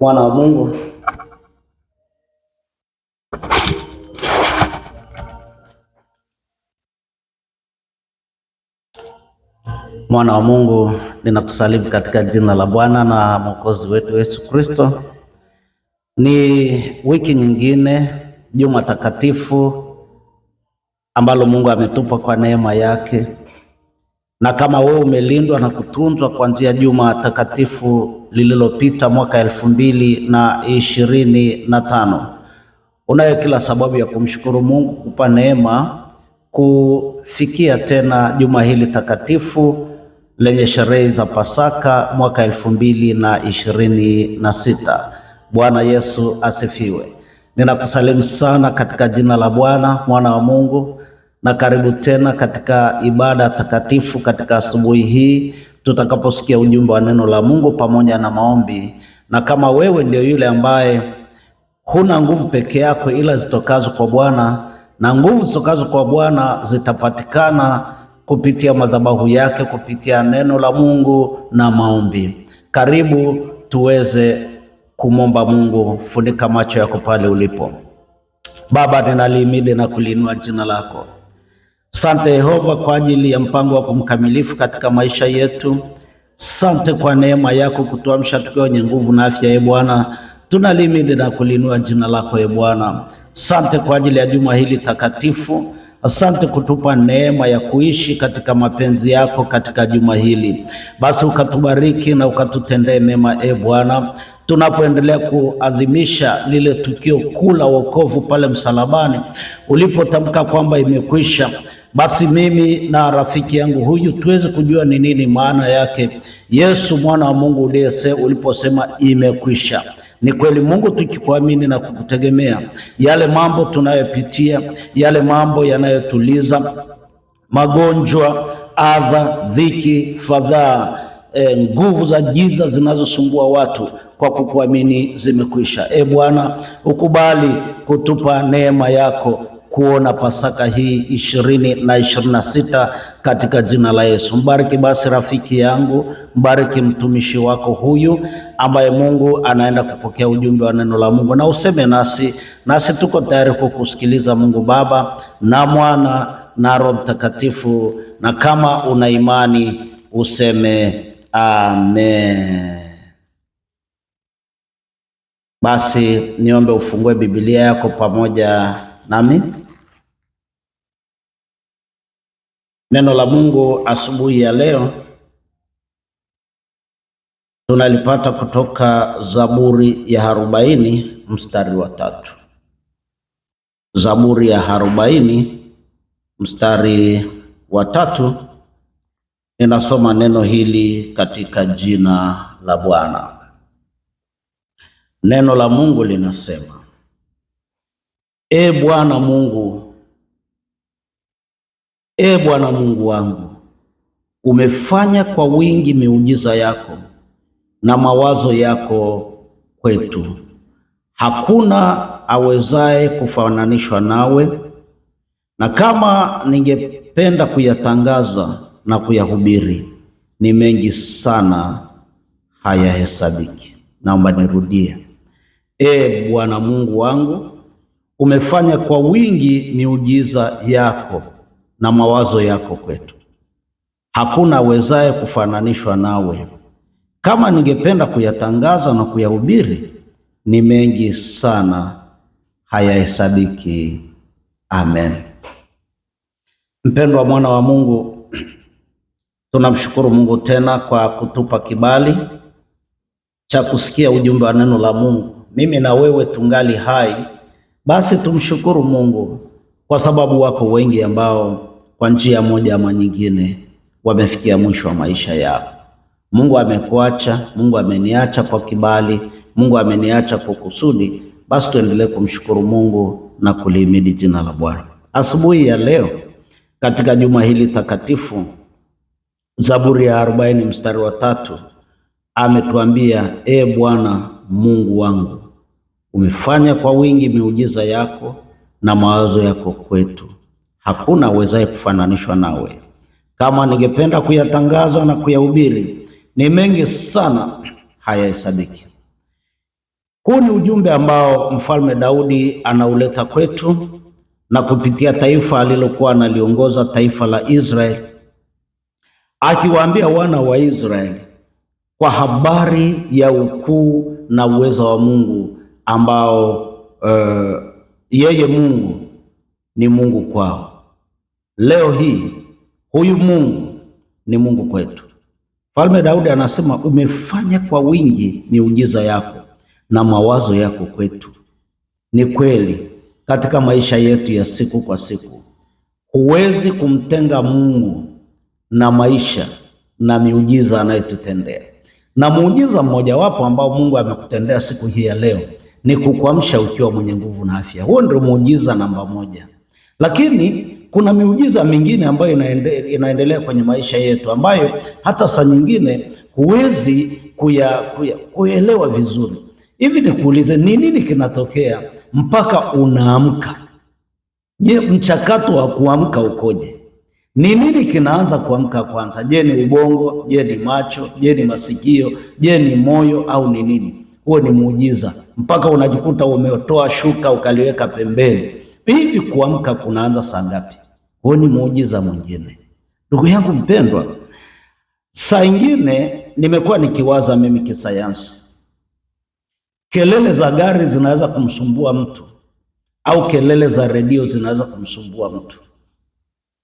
Mwana wa Mungu, mwana wa Mungu, ninakusalimu katika jina la Bwana na Mwokozi wetu Yesu Kristo. Ni wiki nyingine, juma takatifu ambalo Mungu ametupa kwa neema yake, na kama wewe umelindwa na kutunzwa kuanzia juma takatifu lililopita mwaka 2025, unayo kila sababu ya kumshukuru Mungu kupa neema kufikia tena juma hili takatifu lenye sherehe za Pasaka mwaka 2026. Bwana Yesu asifiwe. Ninakusalimu sana katika jina la Bwana, mwana wa Mungu, na karibu tena katika ibada takatifu katika asubuhi hii tutakaposikia ujumbe wa neno la Mungu pamoja na maombi. Na kama wewe ndio yule ambaye huna nguvu peke yako ila zitokazo kwa Bwana, na nguvu zitokazo kwa Bwana zitapatikana kupitia madhabahu yake, kupitia neno la Mungu na maombi. Karibu tuweze kumomba Mungu. Funika macho yako pale ulipo. Baba, ninalihimidi na kuliinua jina lako. Asante Yehova kwa ajili ya mpango wako mkamilifu katika maisha yetu. Asante kwa neema yako kutuamsha tukiwa wenye nguvu na afya. Bwana, tunalihimidi na kuliinua jina lako Bwana. Asante kwa ajili ya juma hili takatifu. Asante kutupa neema ya kuishi katika mapenzi yako katika juma hili. Basi ukatubariki na ukatutendee mema Bwana, tunapoendelea kuadhimisha lile tukio kuu la wokovu pale msalabani ulipotamka kwamba imekwisha. Basi mimi na rafiki yangu huyu tuweze kujua ni nini maana yake Yesu mwana wa Mungu uliposema imekwisha. Ni kweli Mungu, tukikuamini na kukutegemea, yale mambo tunayopitia, yale mambo yanayotuliza, magonjwa, adha, dhiki, fadhaa, nguvu za giza zinazosumbua watu, kwa kukuamini zimekwisha. Bwana, ukubali kutupa neema yako kuona Pasaka hii 2026 katika jina la Yesu. Mbariki basi rafiki yangu, mbariki mtumishi wako huyu ambaye Mungu anaenda kupokea ujumbe wa neno la Mungu, na useme nasi tuko tayari kukusikiliza Mungu Baba na Mwana na Roho Mtakatifu, na kama una imani useme amen. Basi niombe ufungue Biblia yako pamoja nami. Neno la Mungu asubuhi ya leo tunalipata kutoka Zaburi ya 40 mstari wa 3. Zaburi ya 40 mstari wa 3. Ninasoma neno hili katika jina la Bwana. Neno la Mungu linasema: Bwana Mungu, Bwana Mungu wangu, umefanya kwa wingi miujiza yako na mawazo yako kwetu. Hakuna awezaye kufananishwa nawe, na kama ningependa kuyatangaza, na kuyahubiri ni mengi sana, hayahesabiki. Naomba nirudie. Bwana Mungu wangu, umefanya kwa wingi miujiza yako na mawazo yako kwetu. Hakuna awezaye kufananishwa nawe. Kama ningependa kuyatangaza na kuyahubiri, ni mengi sana, hayahesabiki. Amen. Mpendwa mwana wa Mungu, tunamshukuru Mungu tena kwa kutupa kibali cha kusikia ujumbe wa neno la Mungu. Mimi na wewe tungali hai, basi tumshukuru Mungu kwa sababu wako wengi ambao kwa njia moja ama nyingine wamefikia mwisho wa maisha yao. Mungu amekuacha, Mungu ameniacha kwa kibali, Mungu ameniacha kwa kusudi. Basi tuendelee kumshukuru Mungu na kulihimidi jina la Bwana. Asubuhi ya leo katika juma hili takatifu, Zaburi ya 40 mstari wa 3 ametuambia, Bwana Mungu wangu, umefanya kwa wingi miujiza yako na mawazo yako kwetu. Hakuna awezaye kufananishwa nawe. Kama ningependa kuyatangaza na kuyahubiri, ni mengi sana, hayahesabiki. Huu ni ujumbe ambao Mfalme Daudi anauleta kwetu na kupitia taifa alilokuwa analiongoza, taifa la Israeli, akiwaambia wana wa Israeli kwa habari ya ukuu na uwezo wa Mungu ambao yeye Mungu ni Mungu kwao. Leo hii huyu Mungu ni Mungu kwetu. Mfalme Daudi anasema, umefanya kwa wingi miujiza yako na mawazo yako kwetu. Ni kweli, katika maisha yetu ya siku kwa siku huwezi kumtenga Mungu na maisha na miujiza anayotutendea. Na muujiza mmojawapo ambao Mungu amekutendea siku hii ya leo ni kukuamsha ukiwa mwenye nguvu na afya. Huo ndio muujiza namba moja. Lakini kuna miujiza mingine ambayo inaendelea kwenye maisha yetu ambayo hata saa nyingine huwezi kuelewa vizuri. Hivi nikuulize, ni nini kinatokea mpaka unaamka? Je, mchakato wa kuamka ukoje? Ni nini kinaanza kuamka kwanza? Je, ni ubongo? Je, ni macho? Je, ni masikio? Je, ni moyo au ni nini? Huo ni muujiza, mpaka unajikuta umetoa shuka ukaliweka pembeni. Hivi kuamka kunaanza saa ngapi? Huo ni muujiza mwingine. Ndugu yangu mpendwa, saa ingine nimekuwa nikiwaza mimi kisayansi, kelele za gari zinaweza kumsumbua mtu, au kelele za redio zinaweza kumsumbua mtu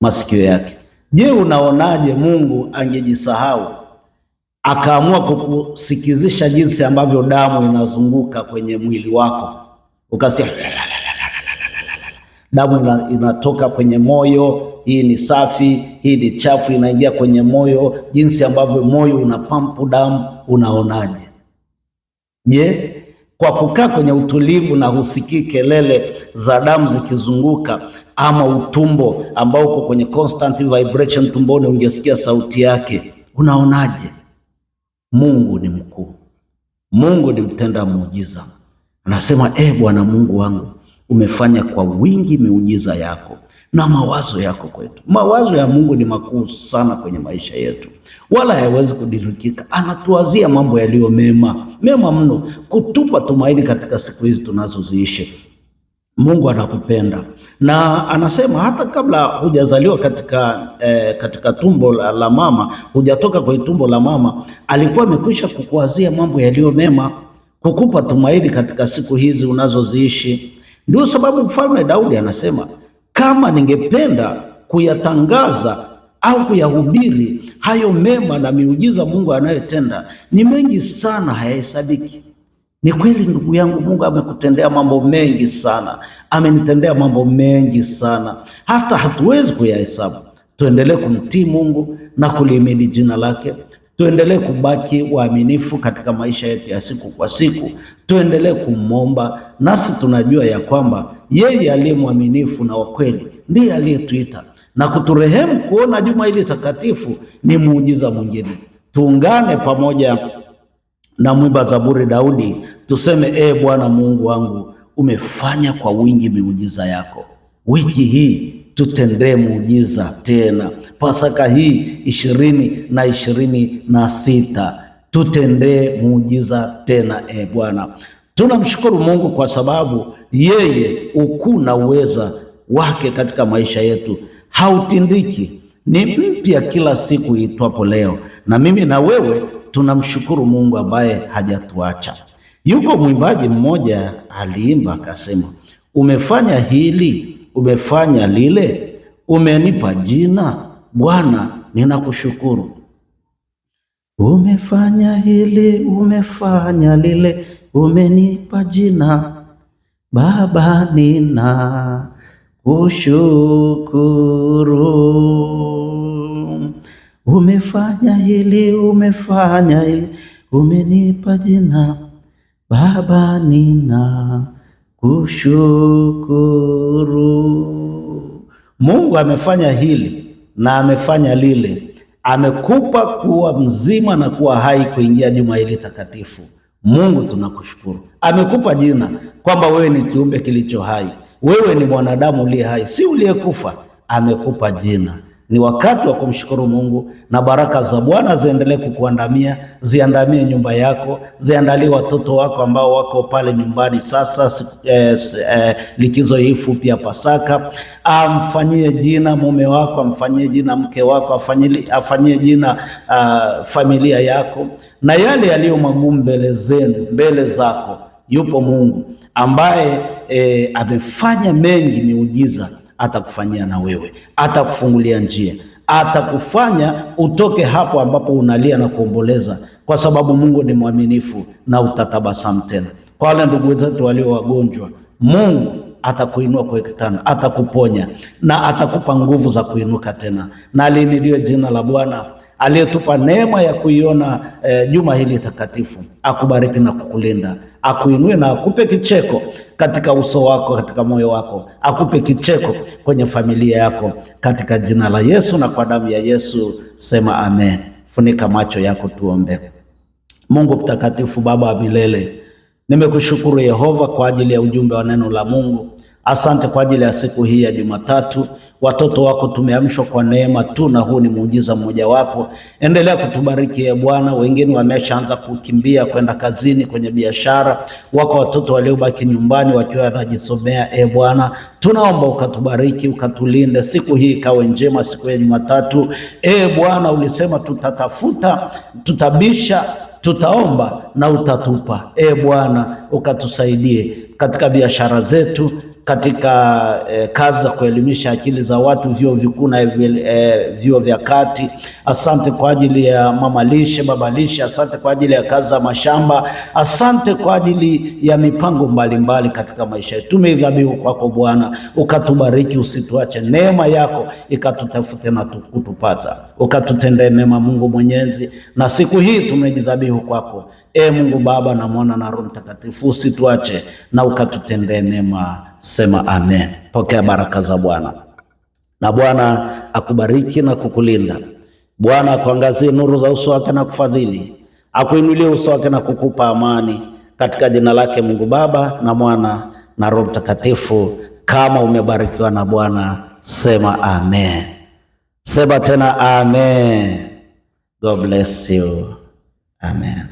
masikio yake. Je, unaonaje Mungu angejisahau akaamua kukusikizisha jinsi ambavyo damu inazunguka kwenye mwili wako, ukasikia damu inatoka kwenye moyo, hii ni safi, hii ni chafu, inaingia kwenye moyo, jinsi ambavyo moyo unapampu damu, unaonaje? Je, kwa kukaa kwenye utulivu na husikii kelele za damu zikizunguka, ama utumbo ambao uko kwenye constant vibration tumboni, ungesikia sauti yake, unaonaje? Mungu ni mkuu. Mungu ni mtenda muujiza. Anasema, Bwana Mungu wangu, umefanya kwa wingi miujiza yako na mawazo yako kwetu. Mawazo ya Mungu ni makuu sana kwenye maisha yetu, wala hayawezi kudirikika. Anatuwazia mambo yaliyo mema, mema mno, kutupa tumaini katika siku hizi tunazoziishi. Mungu anakupenda na anasema hata kabla hujazaliwa katika tumbo la mama, hujatoka kwenye tumbo la mama, alikuwa amekwisha kukuwazia mambo yaliyo mema, kukupa tumaini katika siku hizi unazoziishi. Ndio sababu Mfalme Daudi anasema, kama ningependa kuyatangaza au kuyahubiri hayo mema na miujiza Mungu anayotenda, ni mengi sana, hayahesabiki. Ni kweli ndugu yangu, Mungu amekutendea mambo mengi sana, amenitendea mambo mengi sana, hata hatuwezi kuyahesabu. Tuendelee kumtii Mungu na kulihimidi jina lake. Tuendelee kubaki waaminifu katika maisha yetu ya siku kwa siku. Tuendelee kumwomba, nasi tunajua ya kwamba yeye aliye mwaminifu na wa kweli ndiye aliyetuita na kuturehemu kuona juma hili takatifu ni muujiza mwingine. Tuungane pamoja na mwimba Zaburi Daudi, tuseme, Bwana Mungu wangu, umefanya kwa wingi miujiza yako. Wiki hii tutendee muujiza tena. Pasaka hii 2026 tutendee muujiza tena, Bwana. Tunamshukuru Mungu kwa sababu yeye ukuu na uweza wake katika maisha yetu hautindiki, ni mpya kila siku itwapo leo. Na mimi na wewe tunamshukuru Mungu ambaye hajatuacha. Yuko mwimbaji mmoja aliimba akasema, umefanya hili, umefanya lile, umenipa jina, Bwana ninakushukuru. Umefanya hili, umefanya lile, umenipa jina, Baba nina kushukuru. Umefanya hili, umefanya hili, umenipa jina, Baba nina kushukuru. Mungu amefanya hili na amefanya lile. Amekupa kuwa mzima na kuwa hai kuingia juma hili takatifu. Mungu tunakushukuru. Amekupa jina kwamba wewe ni kiumbe kilicho hai. Wewe ni mwanadamu uliye hai, si uliyekufa. Amekupa jina. Ni wakati wa kumshukuru Mungu, na baraka za Bwana ziendelee kukuandamia, ziandamie nyumba yako, ziandalie watoto wako ambao wako pale nyumbani sasa, likizo hii fupi ya Pasaka. Amfanyie jina mume wako, amfanyie jina mke wako, afanyie jina familia yako, na yale yaliyo magumu mbele zako, yupo Mungu ambaye amefanya mengi miujiza. Atakufanyia na wewe, atakufungulia njia, atakufanya utoke hapo ambapo unalia na kuomboleza, kwa sababu Mungu ni mwaminifu na utatabasamu tena. Kwa wale ndugu zetu walio wagonjwa, Mungu atakuinua kwa kitanda, atakuponya na atakupa nguvu za kuinuka tena. Na alihimidiwe jina la Bwana aliyetupa neema ya kuiona juma hili takatifu. Akubariki na kukulinda, akuinue na akupe kicheko katika uso wako, katika moyo wako, akupe kicheko kwenye familia yako, katika jina la Yesu na kwa damu ya Yesu, sema amen. Funika macho yako tuombe. Mungu mtakatifu, Baba wa milele, nimekushukuru Yehova kwa ajili ya ujumbe wa neno la Mungu. Asante kwa ajili ya siku hii ya Jumatatu. Watoto wako tumeamshwa kwa neema tu, na huu ni muujiza mmoja wapo. Endelea kutubariki ya Bwana. Wengine wameshaanza kukimbia kwenda kazini, kwenye biashara. Wako watoto waliobaki nyumbani wakiwa wanajisomea. Bwana, tunaomba ukatubariki, ukatulinde. Siku hii ikawe njema, siku ya Jumatatu. Bwana, ulisema tutatafuta, tutabisha, tutaomba na utatupa. Bwana, ukatusaidie katika biashara zetu, katika kazi za kuelimisha akili za watu, vyuo vikuu na vyuo vya kati. Asante kwa ajili ya mama lishe, baba lishe. Asante kwa ajili ya kazi za mashamba. Asante kwa ajili ya mipango mbalimbali katika maisha yetu. Tumeidhabihu kwako Bwana, ukatubariki, usituache. Neema yako ikatutafute na kutupata, ukatutendee mema Mungu Mwenyezi. Na siku hii tumejidhabihu kwako, Mungu Baba na Mwana na Roho Mtakatifu, usituache na ukatutendee mema. Sema amen. Pokea baraka za Bwana. Na Bwana akubariki na kukulinda. Bwana akuangazie nuru za uso wake na kufadhili, akuinulie uso wake na kukupa amani, katika jina lake Mungu Baba na Mwana na Roho Mtakatifu. Kama umebarikiwa na Bwana, sema amen. Sema tena amen. God bless you. Amen.